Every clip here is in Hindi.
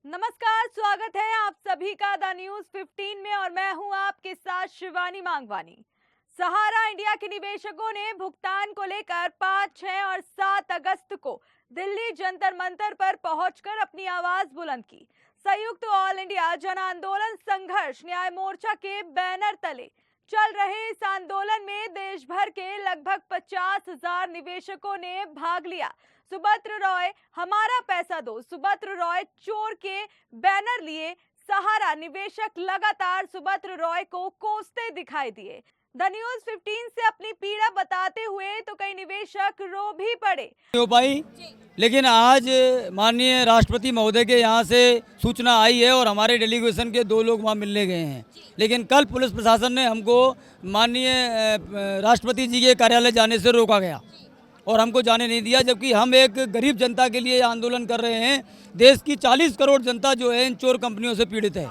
नमस्कार, स्वागत है आप सभी का द न्यूज 15 में और मैं हूं आपके साथ शिवानी मांगवानी। सहारा इंडिया के निवेशकों ने भुगतान को लेकर 5, 6 और 7 अगस्त को दिल्ली जंतर मंतर पर पहुंचकर अपनी आवाज बुलंद की। संयुक्त ऑल इंडिया जन आंदोलन संघर्ष न्याय मोर्चा के बैनर तले चल रहे इस आंदोलन में देश भर के लगभग 50,000 निवेशकों ने भाग लिया। सुभद्र रॉय हमारा पैसा दो, सुभद्र रॉय चोर के बैनर लिए सहारा निवेशक लगातार सुभद्र रॉय को कोसते दिखाई दिए। द न्यूज 15 से अपनी पीड़ा बताते हुए तो कई निवेशक रो भी पड़े। हो पाई, लेकिन आज माननीय राष्ट्रपति महोदय के यहाँ से सूचना आई है और हमारे डेलीगेशन के 2 लोग वहाँ मिलने गए हैं। लेकिन कल पुलिस प्रशासन ने हमको माननीय राष्ट्रपति जी के कार्यालय जाने से रोका गया और हमको जाने नहीं दिया, जबकि हम एक गरीब जनता के लिए आंदोलन कर रहे हैं। देश की 40 करोड़ जनता जो है इन चोर कंपनियों से पीड़ित है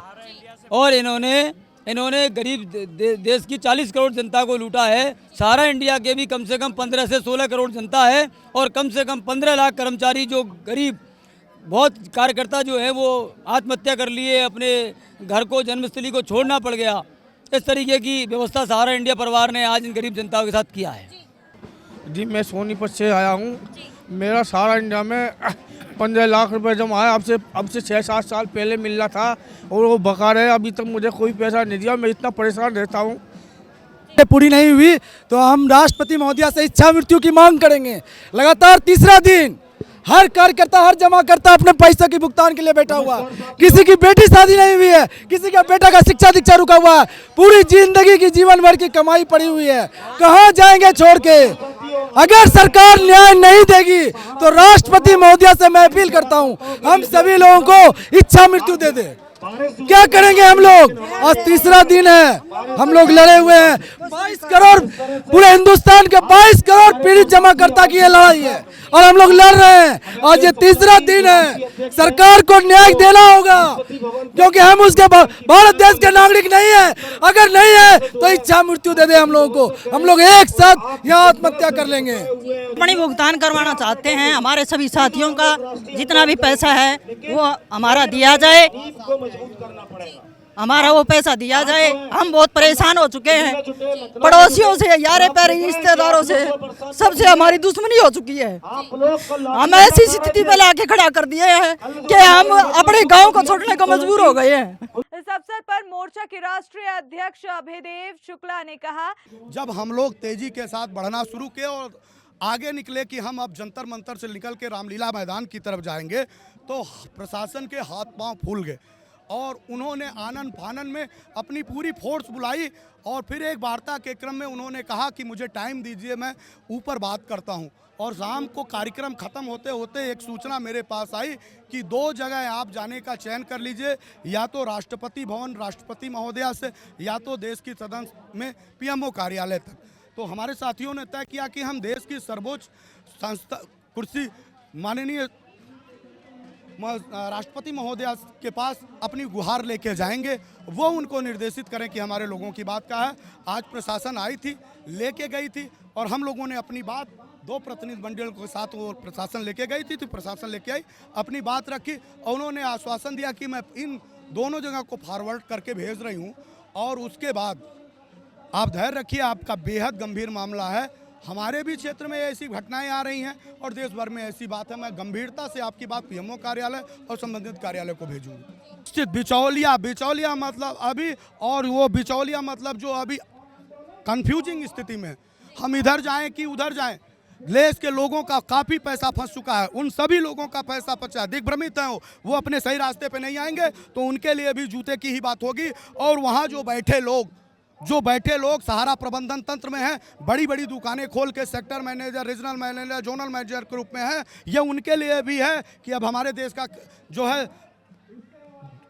और इन्होंने गरीब देश की 40 करोड़ जनता को लूटा है। सारा इंडिया के भी कम से कम 15 से 16 करोड़ जनता है और कम से कम 15 लाख कर्मचारी जो गरीब बहुत कार्यकर्ता जो है वो आत्महत्या कर लिए, अपने घर को जन्मस्थली को छोड़ना पड़ गया। इस तरीके की व्यवस्था सहारा इंडिया परिवार ने आज इन गरीब जनताओं के साथ किया है। जी, मैं सोनीपत से आया हूँ। मेरा सहारा इंडिया में 15 लाख रुपए जमा आया। अब से 6-7 साल पहले मिल रहा था और वो बका रहे, अभी तक मुझे कोई पैसा नहीं दिया। मैं इतना परेशान रहता हूँ। पूरी नहीं हुई तो हम राष्ट्रपति महोदय से इच्छा मृत्यु की मांग करेंगे। लगातार तीसरा दिन हर कार्यकर्ता हर जमाकर्ता अपने पैसे की भुगतान के लिए बैठा हुआ। किसी की बेटी शादी नहीं हुई है, किसी का बेटा का शिक्षा दीक्षा रुका हुआ है, पूरी जिंदगी की जीवन भर की कमाई पड़ी हुई है। कहाँ जाएंगे छोड़ के? अगर सरकार न्याय नहीं देगी तो राष्ट्रपति महोदय से मैं अपील करता हूँ, हम सभी लोगों को इच्छा मृत्यु दे दे। क्या करेंगे हम लोग? आज तीसरा दिन है, हम लोग लड़े हुए हैं। 22 करोड़ पूरे हिंदुस्तान के 22 करोड़ पीड़ित जमाकर्ता की ये लड़ाई है और हम लोग लड़ रहे हैं। आज ये तीसरा दिन है। सरकार को न्याय देना होगा क्योंकि हम उसके भारत देश के नागरिक नहीं है। अगर नहीं है तो इच्छा मृत्यु दे दे हम लोगों को। हम लोग एक साथ यहाँ आत्महत्या कर लेंगे। मणि भुगतान करवाना चाहते हैं। हमारे सभी साथियों का जितना भी पैसा है वो हमारा दिया जाए, हमारा वो पैसा दिया जाए। हम बहुत परेशान हो चुके हैं, पड़ोसियों से, यारे प्यारे रिश्तेदारों से, सबसे हमारी दुश्मनी हो चुकी है। हम ऐसी स्थिति में लाके खड़ा कर दिए हैं कि हम अपने गांव को छोड़ने को मजबूर हो गए हैं। इस अवसर पर मोर्चा के राष्ट्रीय अध्यक्ष अभयदेव शुक्ला ने कहा, जब हम लोग तेजी के साथ बढ़ना शुरू किए और आगे निकले कि हम अब जंतर मंतर से निकल के रामलीला मैदान की तरफ जाएंगे, तो प्रशासन के हाथ पांव फूल गए और उन्होंने आनन फानन में अपनी पूरी फोर्स बुलाई और फिर एक वार्ता के क्रम में उन्होंने कहा कि मुझे टाइम दीजिए, मैं ऊपर बात करता हूं। और शाम को कार्यक्रम खत्म होते होते एक सूचना मेरे पास आई कि 2 जगह आप जाने का चयन कर लीजिए, या तो राष्ट्रपति भवन राष्ट्रपति महोदया से, या तो देश की सदन में पीएमओ कार्यालय तक। तो हमारे साथियों ने तय किया कि हम देश की सर्वोच्च संस्था कुर्सी माननीय राष्ट्रपति महोदया के पास अपनी गुहार लेके जाएंगे, वो उनको निर्देशित करें कि हमारे लोगों की बात क्या है। आज प्रशासन आई थी, लेके गई थी और हम लोगों ने अपनी बात 2 प्रतिनिधि मंडल के साथ वो प्रशासन लेके गई थी, तो प्रशासन लेके आई, अपनी बात रखी और उन्होंने आश्वासन दिया कि मैं इन दोनों जगह को फॉरवर्ड करके भेज रही हूँ और उसके बाद आप धैर्य रखिए, आपका बेहद गंभीर मामला है। हमारे भी क्षेत्र में ऐसी घटनाएं आ रही हैं और देश भर में ऐसी बात है। मैं गंभीरता से आपकी बात पीएमओ कार्यालय और संबंधित कार्यालय को भेजूंगा। बिचौलिया मतलब अभी, और वो बिचौलिया मतलब जो अभी कंफ्यूजिंग स्थिति में, हम इधर जाएं कि उधर जाएं। देश के लोगों का काफ़ी पैसा फंस चुका है। उन सभी लोगों का पैसा फंसा, दिग्भ्रमित हैं वो अपने सही रास्ते पे नहीं आएंगे तो उनके लिए भी जूते की ही बात होगी। और वहाँ जो बैठे लोग सहारा प्रबंधन तंत्र में हैं, बड़ी बड़ी दुकानें खोल के sector manager, regional manager, zonal manager के रूप में हैं, ये उनके लिए भी है कि अब हमारे देश का जो है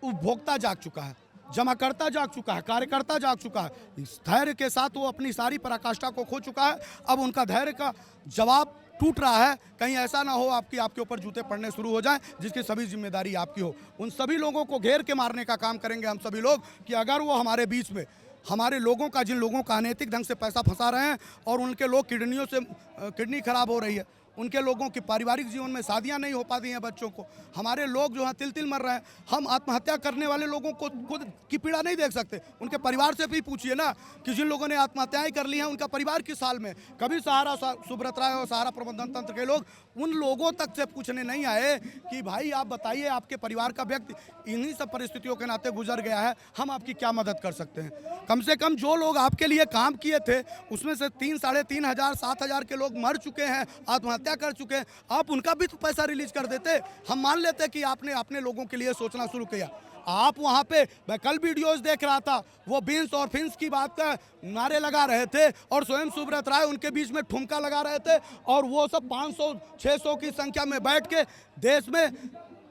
उपभोक्ता जाग चुका है, जमाकर्ता जाग चुका है, कार्यकर्ता जाग चुका है। इस धैर्य के साथ वो अपनी सारी पराकाष्ठा को खो चुका है। अब उनका धैर्य का जवाब टूट रहा है। कहीं ऐसा ना हो आपके ऊपर जूते पड़ने शुरू हो जाएं, जिसकी सभी जिम्मेदारी आपकी हो। उन सभी लोगों को घेर के मारने का काम करेंगे हम सभी लोग कि अगर वो हमारे बीच में हमारे लोगों का, जिन लोगों का अनैतिक ढंग से पैसा फंसा रहे हैं और उनके लोग किडनी खराब हो रही है, उनके लोगों के पारिवारिक जीवन में शादियां नहीं हो पाती हैं बच्चों को। हमारे लोग जो हैं तिल तिल मर रहे हैं। हम आत्महत्या करने वाले लोगों को खुद की पीड़ा नहीं देख सकते, उनके परिवार से भी पूछिए ना कि जिन लोगों ने आत्महत्याएं कर ली हैं उनका परिवार किस हाल में। कभी सहारा सुब्रत राय और सहारा प्रबंधन तंत्र के लोग उन लोगों तक से पूछने नहीं आए कि भाई आप बताइए, आपके परिवार का व्यक्ति इन्हीं सब परिस्थितियों के नाते गुजर गया है, हम आपकी क्या मदद कर सकते हैं। कम से कम जो लोग आपके लिए काम किए थे उसमें से 3, 3,500, 7,000 के लोग मर चुके हैं, आत्महत्या कर चुके हैं, आप उनका भी तो पैसा रिलीज कर देते। हम मान लेते कि आपने अपने लोगों के लिए सोचना शुरू किया। आप वहाँ पे, मैं कल वीडियोस देख रहा था, वो बीन्स और फिन्स की बात का नारे लगा रहे थे और स्वयं सुब्रत राय उनके बीच में ठुमका लगा रहे थे और वो सब 500, 600 की संख्या में बैठ के देश में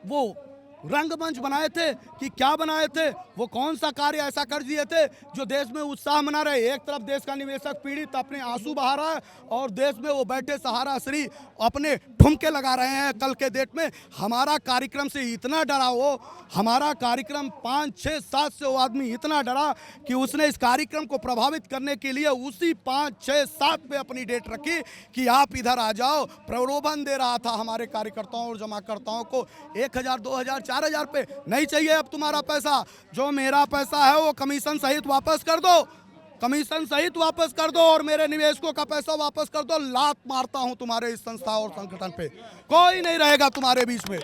वो रंगमंच बनाए थे कि क्या बनाए थे, वो कौन सा कार्य ऐसा कर दिए थे जो देश में उत्साह मना रहे। एक तरफ देश का निवेशक पीड़ित अपने आंसू बहा रहा है और देश में वो बैठे सहारा श्री अपने ठुमके लगा रहे हैं। कल के डेट में हमारा कार्यक्रम से इतना डरा, वो हमारा कार्यक्रम 5, 6, 7 से वो आदमी इतना डरा कि उसने इस कार्यक्रम को प्रभावित करने के लिए उसी 5, 6, 7 पे अपनी डेट रखी कि आप इधर आ जाओ। प्रलोभन दे रहा था हमारे कार्यकर्ताओं और जमाकर्ताओं को। 1,000, 2,000, 4,000 पे नहीं चाहिए अब तुम्हारा पैसा, जो मेरा पैसा है वो कमीशन सहित वापस कर दो, कमीशन सहित वापस कर दो और मेरे निवेशकों का पैसा वापस कर दो। लात मारता हूं तुम्हारे इस संस्था और संगठन पे, कोई नहीं रहेगा तुम्हारे बीच में।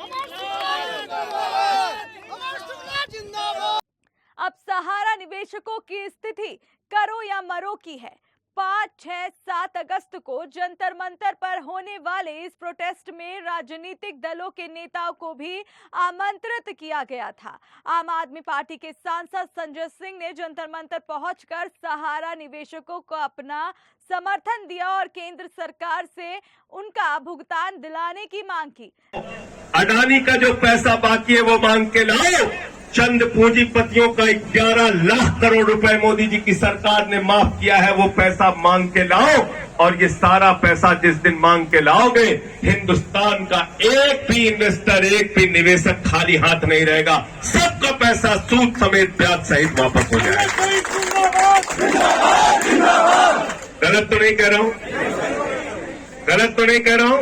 अब सहारा निवेशकों की स्थिति करो या मरो की है। 5, 6, 7 अगस्त को जंतर मंतर पर होने वाले इस प्रोटेस्ट में राजनीतिक दलों के नेताओं को भी आमंत्रित किया गया था। आम आदमी पार्टी के सांसद संजय सिंह ने जंतर मंतर पहुंचकर सहारा निवेशकों को अपना समर्थन दिया और केंद्र सरकार से उनका भुगतान दिलाने की मांग की। अडानी का जो पैसा बाकी है वो मांग के लाओ। चंद पूंजीपतियों का 11 लाख करोड़ रुपए मोदी जी की सरकार ने माफ किया है, वो पैसा मांग के लाओ। और ये सारा पैसा जिस दिन मांग के लाओगे, हिंदुस्तान का एक भी इन्वेस्टर, एक भी निवेशक खाली हाथ नहीं रहेगा। सबका पैसा सूद समेत ब्याज सहित वापस हो जाएगा। गलत तो नहीं कह रहा हूं, गलत तो नहीं कह रहा हूं।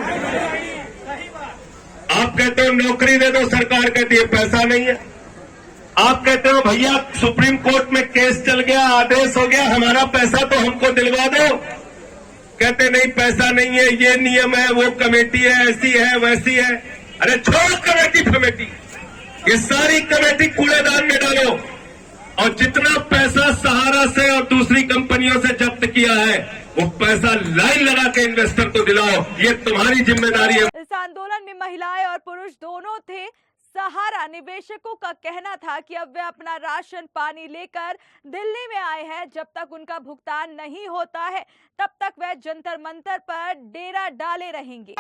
आप कहते हो नौकरी दे दो, सरकार कहती है पैसा नहीं है। आप कहते हो भैया सुप्रीम कोर्ट में केस चल गया, आदेश हो गया, हमारा पैसा तो हमको दिलवा दो। कहते नहीं पैसा नहीं है, ये नियम है, वो कमेटी है, ऐसी है वैसी है। अरे छोड़ो कमेटी, ये सारी कमेटी कूड़ेदान में डालो और जितना पैसा सहारा से और दूसरी कंपनियों से जब्त किया है वो पैसा लाइन लगा के इन्वेस्टर को दिलाओ। ये तुम्हारी जिम्मेदारी है। इस आंदोलन में महिलाएं और पुरुष दोनों थे। सहारा निवेशकों का कहना था कि अब वे अपना राशन पानी लेकर दिल्ली में आए हैं। जब तक उनका भुगतान नहीं होता है तब तक वे जंतर मंतर पर डेरा डाले रहेंगे।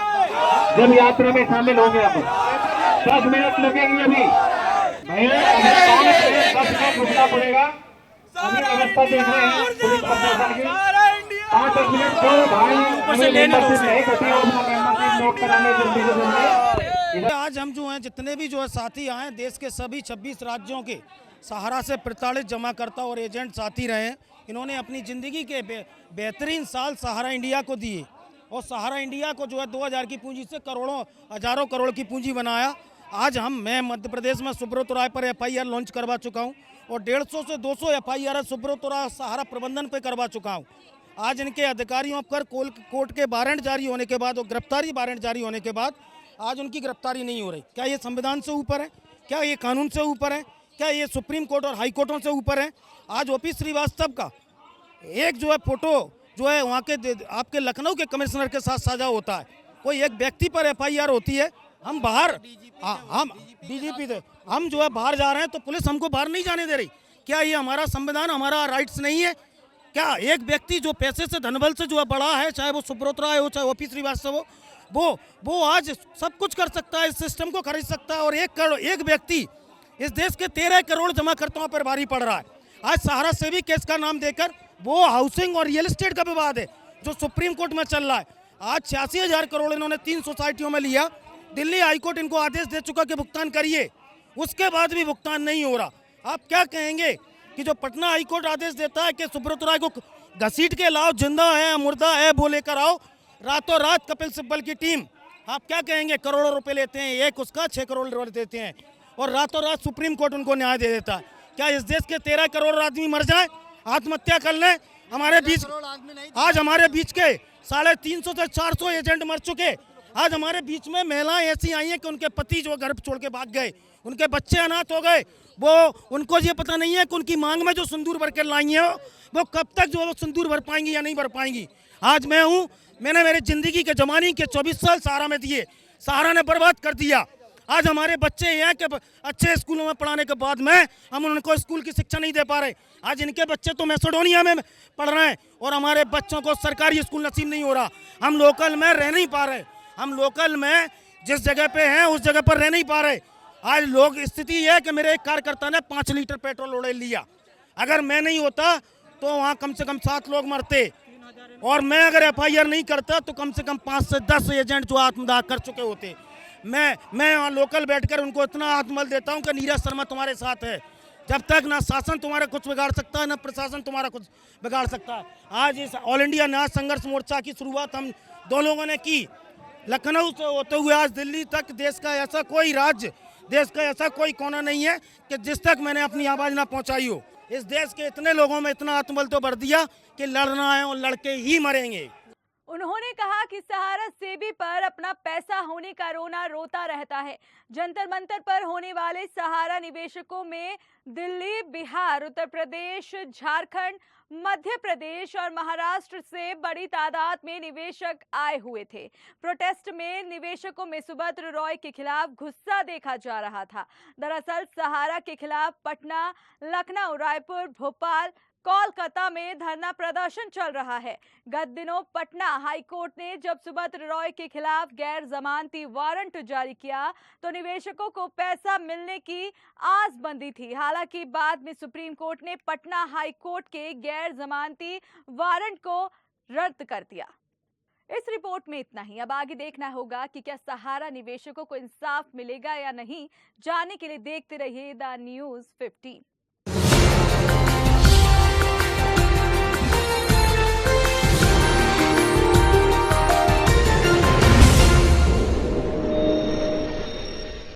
जब यात्रा में शामिल होंगे अब 10 मिनट लगेंगे, अभी 10 मिनट रुकना पड़ेगा। अभी व्यवस्था देख रहे हैं पुलिस प्रशासन की। 5-10 मिनट तो भाई नहीं करते अपना मेंबरशिप नोट कराने जल्दी से जल्दी। आज हम जो हैं जितने भी जो है साथी आए, देश के सभी 26 राज्यों के सहारा से प्रताड़ित जमाकर्ता और एजेंट साथी रहे हैं। इन्होंने अपनी ज़िंदगी के बेहतरीन साल सहारा इंडिया को दिए और सहारा इंडिया को जो है 2000 की पूंजी से करोड़ों, हजारों करोड़ की पूंजी बनाया। आज मैं मध्य प्रदेश में सुब्रत राय पर FIR लॉन्च करवा चुका हूँ और 150 से 200 FIR सुब्रत राय सहारा प्रबंधन पे करवा चुका हूँ। आज इनके अधिकारियों पर कोर्ट के वारंट जारी होने के बाद और गिरफ्तारी वारंट जारी होने के बाद आज उनकी गिरफ्तारी नहीं हो रही। क्या ये संविधान से ऊपर है? क्या ये कानून से ऊपर है? क्या ये सुप्रीम कोर्ट और हाई कोर्टों से ऊपर है? आज OP श्रीवास्तव का एक जो है फोटो जो है वहाँ के आपके लखनऊ के कमिश्नर के साथ साझा होता है। कोई एक व्यक्ति पर FIR होती है, हम बाहर, हम DGP थे, हम जो है बाहर जा रहे हैं तो पुलिस हमको बाहर नहीं जाने दे रही। क्या ये हमारा संविधान, हमारा राइट्स नहीं है? क्या एक व्यक्ति जो पैसे से धनबल से जो है बड़ा है, चाहे वो सुब्रत राय हो चाहे OP श्रीवास्तव हो, वो आज सब कुछ कर सकता है, इस सिस्टम को खरीद सकता है और एक व्यक्ति इस देश के 13 करोड़ जमाकर्ताओं पर भारी पड़ रहा है। आज सहारा सेवी केस का नाम देकर वो हाउसिंग और रियल एस्टेट का विवाद है जो सुप्रीम कोर्ट में चल रहा है। आज 86,000 करोड़ इन्होंने 3 सोसाइटियों में लिया। दिल्ली हाईकोर्ट इनको आदेश दे चुका कि भुगतान करिए, उसके बाद भी भुगतान नहीं हो रहा। आप क्या कहेंगे कि जो पटना हाईकोर्ट आदेश देता है कि सुब्रत राय को घसीट के लाओ, जिंदा है मुर्दा है वो लेकर आओ, रातों रात कपिल सिब्बल की टीम आप क्या कहेंगे, करोड़ों रुपए लेते हैं, एक उसका 6 करोड़ रुपए देते हैं और रातों रात सुप्रीम कोर्ट उनको न्याय दे देता है। क्या इस देश के 13 करोड़ आदमी मर जाए, आत्महत्या कर लें? हमारे बीच आज हमारे बीच के 350 से 400 एजेंट मर चुके। आज हमारे बीच में महिलाएं ऐसी आई हैं कि उनके पति जो घर छोड़ के भाग गए, उनके बच्चे अनाथ हो गए, वो उनको ये पता नहीं है कि उनकी मांग में जो सिंदूर भर के लाई है वो कब तक जो सिंदूर भर पाएंगी या नहीं भर पाएंगी। आज मैं हूँ, मैंने मेरी जिंदगी के जवानी के 24 साल सहारा में दिए, सहारा ने बर्बाद कर दिया। आज हमारे बच्चे ये हैं कि अच्छे स्कूलों में पढ़ाने के बाद में हम उनको स्कूल की शिक्षा नहीं दे पा रहे। आज इनके बच्चे तो मैसेडोनिया में पढ़ रहे हैं और हमारे बच्चों को सरकारी स्कूल नसीब नहीं हो रहा। हम लोकल में रह नहीं पा रहे, हम लोकल में जिस जगह पे हैं उस जगह पर रह नहीं पा रहे। आज लोग स्थिति है कि मेरे एक कार्यकर्ता ने 5 लीटर पेट्रोल उड़ेल लिया। अगर मैं नहीं होता तो वहाँ कम से कम 7 लोग मरते, और मैं अगर FIR नहीं करता तो कम से कम 5 से 10 एजेंट जो आत्मदाह कर चुके होते। मैं वहाँ लोकल बैठकर उनको इतना आत्मबल देता हूँ कि नीरज शर्मा तुम्हारे साथ है। जब तक ना शासन तुम्हारा कुछ बिगाड़ सकता है, ना प्रशासन तुम्हारा कुछ बिगाड़ सकता है। आज इस ऑल इंडिया न्याय संघर्ष मोर्चा की शुरुआत हम 2 लोगों ने की, लखनऊ से होते हुए आज दिल्ली तक। देश का ऐसा कोई राज्य, देश का ऐसा कोई कोना नहीं है कि जिस तक मैंने अपनी आवाज़ ना पहुँचाई हो। इस देश के इतने लोगों में इतना आत्मबल तो भर दिया कि लड़ना है और लड़के ही मरेंगे। उन्होंने कहा कि सहारा सेबी पर अपना पैसा होने का रोना रोता रहता है। जंतर मंतर पर होने वाले सहारा निवेशकों में दिल्ली, बिहार, उत्तर प्रदेश, झारखंड, मध्य प्रदेश और महाराष्ट्र से बड़ी तादाद में निवेशक आए हुए थे। प्रोटेस्ट में निवेशकों में सुभद्र रॉय के खिलाफ गुस्सा देखा जा रहा था। दरअसल सहारा के खिलाफ पटना, लखनऊ, रायपुर, भोपाल, कोलकाता में धरना प्रदर्शन चल रहा है। गत दिनों पटना हाईकोर्ट ने जब सुभद्र रॉय के खिलाफ गैर जमानती वारंट जारी किया तो निवेशकों को पैसा मिलने की आस बंधी थी। हालांकि बाद में सुप्रीम कोर्ट ने पटना हाईकोर्ट के गैर जमानती वारंट को रद्द कर दिया। इस रिपोर्ट में इतना ही। अब आगे देखना होगा कि क्या सहारा निवेशकों को इंसाफ मिलेगा या नहीं। जानने के लिए देखते रहिए द न्यूज़ 15।